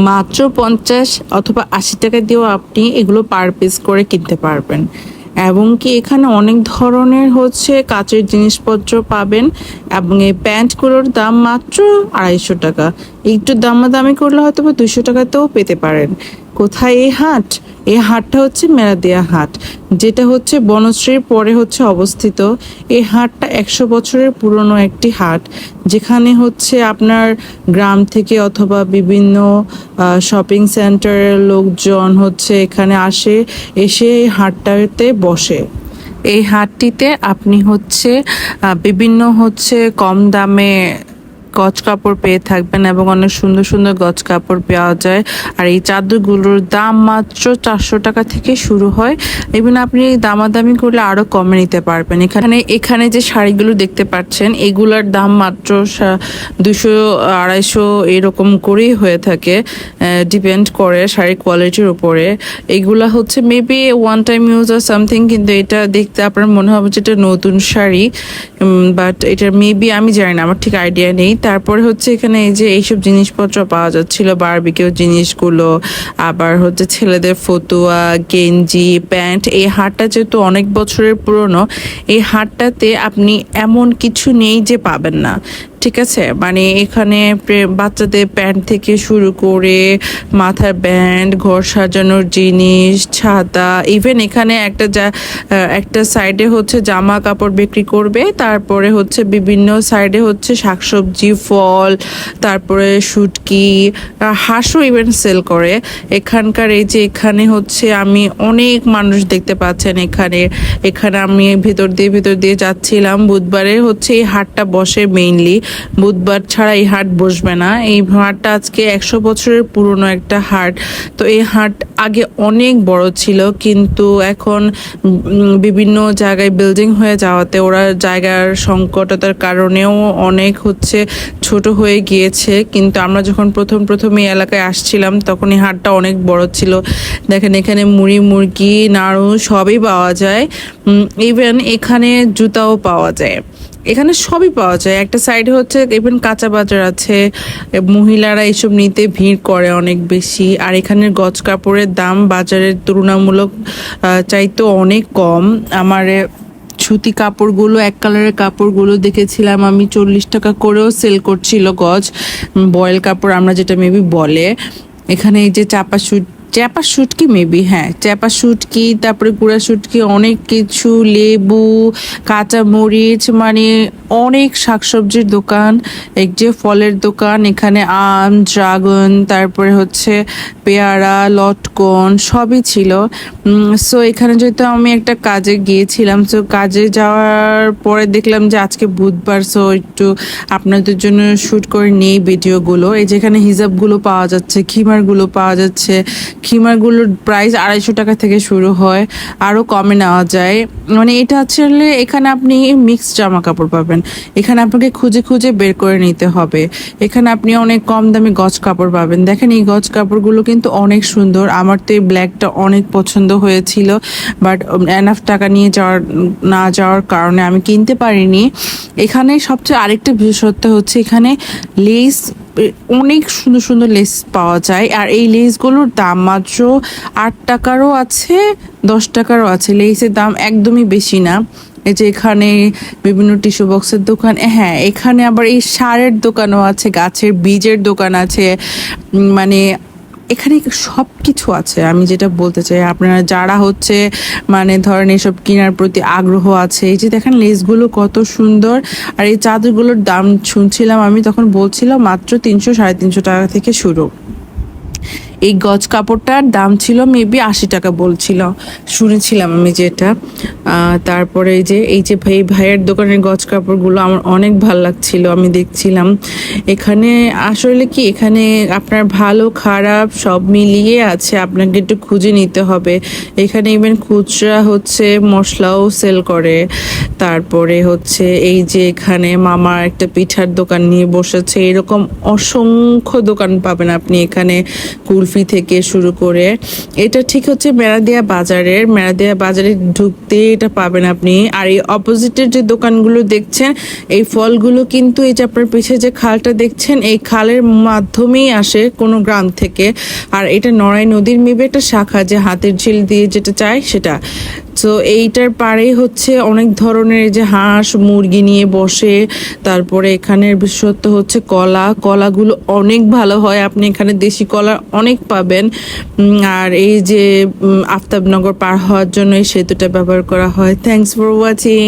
মাত্র 50 অথবা 80 টাকা দিয়েও আপনি এগুলো পার পিস করে কিনতে পারবেন। এবং কি এখানে অনেক ধরনের কাচের জিনিসপত্র পাবেন। এবং এই প্যান্টগুলোর দাম মাত্র 250 টাকা। একটু দামাদামি করলে হয়তো বা 200 টাকাতেও পেতে পারেন। কোথায় এই হাট? এই হাটটা মেরাদিয়া হাট, যেটা বনশ্রীর পরে অবস্থিত। এই হাটটা 100 বছরের পুরনো একটি হাট, যেখানে আপনার গ্রাম থেকে অথবা বিভিন্ন শপিং সেন্টারের লোকজন এখানে এসে এই হাটটাতে বসে। এই হাটটিতে আপনি বিভিন্ন কম দামে গজ কাপড় পেয়ে থাকবেন এবং অনেক সুন্দর সুন্দর গজ কাপড় পাওয়া যায়। আর এই চাদরগুলোর দাম মাত্র 400 টাকা থেকে শুরু হয়। ইভেন আপনি দামাদামি করলে আরো কমে নিতে পারবেন। এখানে যে শাড়িগুলো দেখতে পাচ্ছেন, এগুলার দাম মাত্র 200-250 এরকম করেই হয়ে থাকে, ডিপেন্ড করে শাড়ির কোয়ালিটির উপরে। এগুলা মেবি ওয়ান টাইম ইউজ আর সামথিং, কিন্তু এটা দেখতে আপনার মনে হবে যে এটা নতুন শাড়ি, বাট এটা মেবি আমি জানি না, আমার ঠিক আইডিয়া নেই। তারপরে এখানে এই যে এইসব জিনিসপত্র পাওয়া যাচ্ছিল, বারবিকিউ জিনিসগুলো, আবার ছেলেদের ফতুয়া, গেঞ্জি, প্যান্ট। এই হাটটা যেহেতু অনেক বছরের পুরনো, এই হাটটাতে আপনি এমন কিছু নেই যে পাবেন না, ঠিক আছে? মানে এখানে বাচ্চাদের প্যান্ট থেকে শুরু করে মাথার ব্যান্ড, ঘর সাজানোর জিনিস, ছাতা, ইভেন এখানে একটা সাইডে জামা কাপড় বিক্রি করবে, তারপরে বিভিন্ন সাইডে শাকসবজি, ফল, তারপরে শুটকি, হাঁসও ইভেন সেল করে। এখানকার এই যে এখানে আমি অনেক মানুষ দেখতে পাচ্ছেন। এখানে আমি ভিতর দিয়ে যাচ্ছিলাম। বুধবারে এই হাটটা বসে মেইনলি, বুধবার ছাড়া এই হাট বসবে না। এই হাটটা আজকে 100 বছরের পুরনো একটা হাট। তো এই হাট আগে অনেক বড় ছিল, কিন্তু এখন বিভিন্ন জায়গায় বিল্ডিং হয়ে যাওয়াতে ওরা জায়গার সংকটতার কারণেও অনেক ছোট হয়ে গিয়েছে। কিন্তু আমরা যখন প্রথম এই এলাকায় আসছিলাম, তখন এই হাটটা অনেক বড় ছিল। দেখেন এখানে মুড়ি, মুরগি, নাড়ু সবই পাওয়া যায়। ইভেন এখানে জুতাও পাওয়া যায়, এখানে সবই পাওয়া যায়। একটা সাইডে ইভেন কাঁচা বাজার আছে, মহিলারা এসব নিতে ভিড় করে অনেক বেশি। আর এখানের গজ কাপড়ের দাম বাজারের তুলনামূলক চাইতে অনেক কম। আমার সুতি কাপড়গুলো, এক কালারের কাপড়গুলো দেখেছিলাম আমি 40 টাকা করেও সেল করছিল গজ। বয়েল কাপড় আমরা যেটা মেবি বলে। এখানে এই যে চাপা শুটকি মেবি, হ্যাঁ চাপা শুটকি, তারপরে গুঁড়া শুটকি, অনেক কিছু, লেবু, কাঁচা মরিচ, মানে অনেক শাকসবজির দোকান, এক যে ফলের দোকান। এখানে আম, ড্রাগন, তারপরে পেয়ারা, লটকন সবই ছিল। সো এখানে যেহেতু আমি একটা কাজে গিয়েছিলাম, সো কাজে যাওয়ার পরে দেখলাম যে আজকে বুধবার, সো একটু আপনাদের জন্য শ্যুট করে নেই ভিডিওগুলো। এই যেখানে হিজাবগুলো পাওয়া যাচ্ছে, খিমারগুলো পাওয়া যাচ্ছে। খিমারগুলোর প্রাইস 250 টাকা থেকে শুরু হয়, আরও কমে নেওয়া যায়। মানে এটা এখানে আপনি মিক্সড জামা কাপড় পাবেন, এখানে আপনাকে খুঁজে খুঁজে বের করে নিতে হবে। এখানে আপনি অনেক কম দামে গজ কাপড় পাবেন। দেখেন এই গজ কাপড়গুলো কিন্তু অনেক সুন্দর। আমার তো এই ব্ল্যাকটা অনেক পছন্দ হয়েছিল, বাট এনাফ টাকা নিয়ে না যাওয়ার কারণে আমি কিনতে পারিনি। এখানে সবচেয়ে আরেকটা বিশেষত্ব এখানে লেস, অনেক সুন্দর সুন্দর লেস পাওয়া যায়। আর এই লেসগুলোর দাম মাত্র 8 টাকারও আছে, 10 টাকারও আছে। লেসের দাম একদমই বেশি না। এই যে এখানে বিভিন্ন টিস্যু বক্সের দোকান, হ্যাঁ এখানে আবার এই সারের দোকানও আছে, গাছের বীজের দোকান আছে, মানে এখানে সব কিছু আছে। আমি যেটা বলতে চাই, আপনারা যারা মানে ধরেন এসব কেনার প্রতি আগ্রহ আছে, এই যে দেখেন লেসগুলো কত সুন্দর। আর এই চাদরগুলোর দাম শুনছিলাম আমি, তখন বলছিল মাত্র 300-350 টাকা থেকে শুরু। এই গজ কাপড়টার দাম ছিল মেবি 80 টাকা বলছিল, শুনেছিলাম আমি যেটা। তারপরে এই যে ভাইয়ের দোকানের গজ কাপড়গুলো আমার অনেক ভালো লাগছিল, আমি দেখছিলাম। এখানে আসলে কি, এখানে আপনার ভালো খারাপ সব মিলিয়ে আছে, আপনাকে একটু খুঁজে নিতে হবে। এখানে ইভেন খুচরা মশলাও সেল করে। তারপরে এই যে এখানে মামার একটা পিঠার দোকান নিয়ে বসেছে, এরকম অসংখ্য দোকান পাবেন আপনি এখানে। কুল কুলফি থেকে শুরু করে। এটা ঠিক হচ্ছে মেরাদিয়া বাজারে ঢুকতে এটা পাবেন আপনি। আর এই অপোজিটের যে দোকানগুলো দেখছেন, এই ফলগুলো কিন্তু এই যে আপনার পিছে যে খালটা দেখছেন, এই খালের মাধ্যমেই আসে কোনো গ্রাম থেকে। আর এটা নড়াই নদীর মেবি একটা শাখা, যে হাতের ঝিল দিয়ে যেটা চায় সেটা। তো এইটার পাড়েই হচ্ছে অনেক ধরনের এই যে হাঁস মুরগি নিয়ে বসে। তারপরে এখানের বিশেষত্ব হচ্ছে কলাগুলো অনেক ভালো হয়, আপনি এখানে দেশি কলা অনেক পাবেন। আর এই যে আফতাবনগর পার হওয়ার জন্য এই সেতুটা ব্যবহার করা হয়। Thanks for watching.